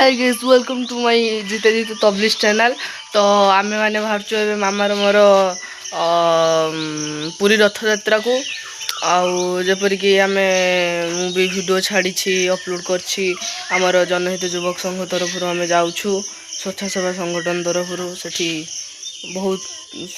Hi guys welcome to my जीते जीते तबलिश channel. तो आम मैंने बाहर ए मामार मोर पूरी रथ यात्रा को आउपरिक आम भी वीडियो छाड़ी अपलोड कर जनहित युवक संघ तरफ आम जाऊँ स्वच्छ सेवा संगठन तरफ से बहुत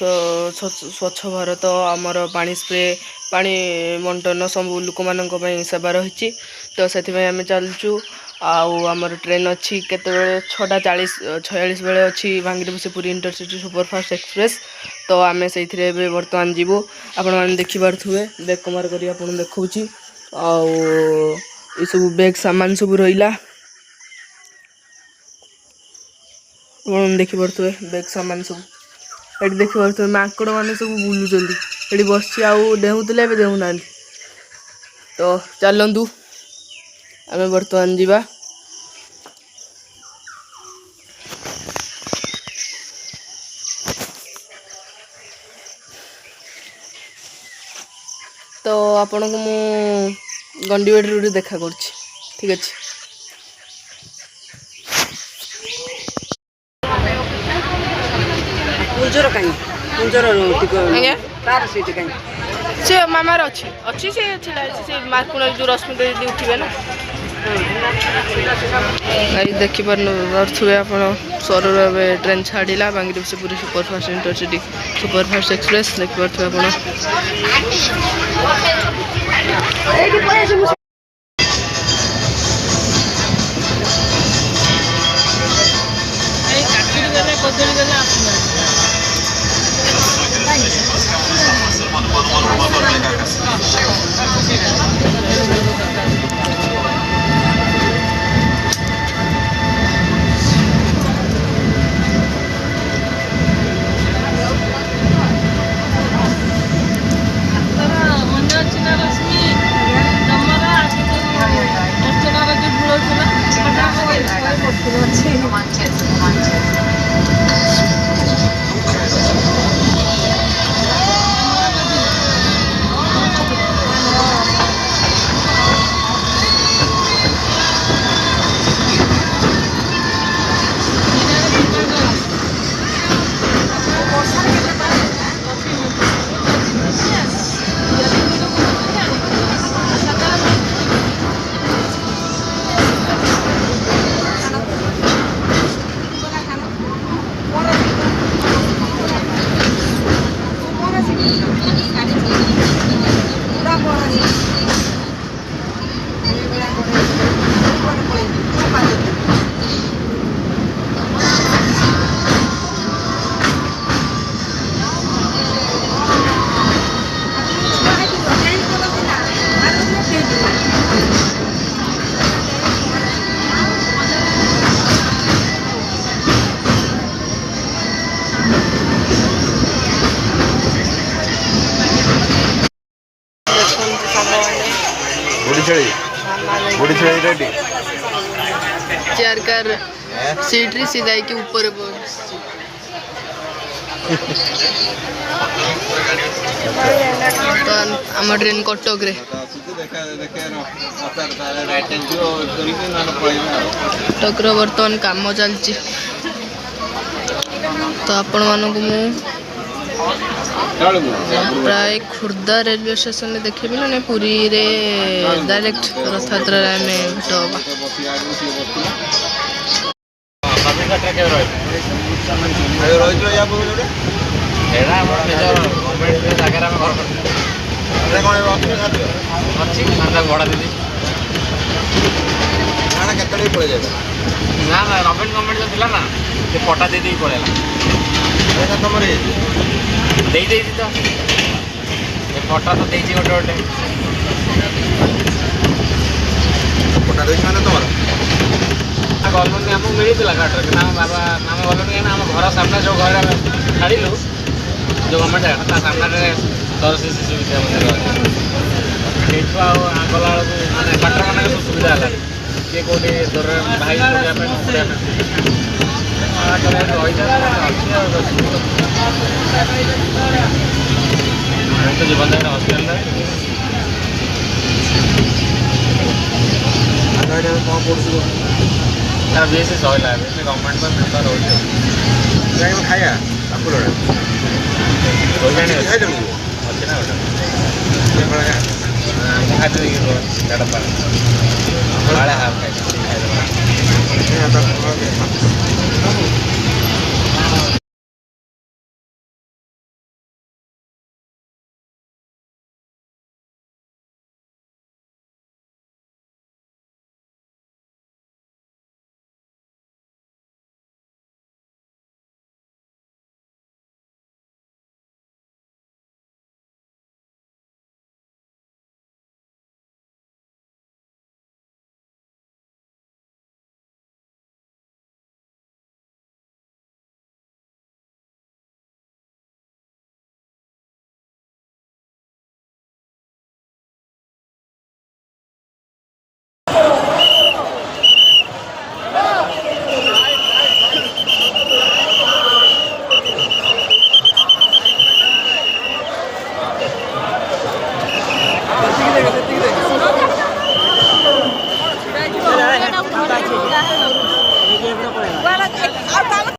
स्वच्छ भारत आमर पानी स्प्रे पानी बंटन सब लोक मान सेवा रही। तो से आम चलचु आमर ट्रेन अच्छी केत 6:46 बेले अच्छी भांगीरपुसी पुरी इंटरसिटी सुपरफास्ट एक्सप्रेस। तो आम से बर्तमान जीवु आपण मैंने देखिपे बैग कमार कर देखा सब बैग सामान सब रहा देखिपे बैग सामान सब ये देखिपे माकड़ मैंने सब बुलूँ ये बस डेहुले देना। तो चलतु आम बर्तमान जीवा तो आपण को मु गंडीबाड़ी रूट देखा कर ठीक अच्छे। कुंजर कहीं कुंजर तार सीट कहीं से मामार अच्छी अच्छी से मार्कुण जो रश्मि दीदी उठे ना देखी पारे आप सौर ट्रेन छाड़ा Bangiriposi Puri superfast intercity superfast express देखिपे आप चेयर कर सीट री सीधा के ऊपर तो आम ट्रेन कटक रे कटक बर्तमान काम चलती। तो आपण मानक प्राय खुर्दा रेलवे स्टेशन में देखे ना पुरी रे डायरेक्ट रथ यात्रा भड़ा दीदी ना ना नवीन गवर्नमेंट जो थिला ना से पटा दे पड़ेगा तुम दे तो पटा तो दे गोटे गोटे पटा दे तुम गलुनि आमको मिलता गाड़ी कि बाबा आम गलुनि आम घर सामने जो घर छाड़ू जो गवर्नमेंट जगह सामने 10 शिशु विद्या मंदिर अच्छे गला मानने बाटर मान सब सुविधा है किए कौटे दर भाई तो जीवन दायरा हस्पिटाल कौन पढ़ू ତାର ବେଶୀ ସଇଲା ବେଶୀ ଗଭର୍ଣ୍ଣମେଣ୍ଟ ପାଇଁ ପ୍ରିଫର ହେଉଛି ଯାଇକି ଖାଇବା ଆପୁଲରେ ରହିଲାଣି ଖାଇଦେବୁ ଅଛି ନା ଗୋଟେ ମୁଁ ଖାଇଦେବି ଦେଢ଼ ପାଳ ପାଳେ ହାଫ ଖାଇଦେବି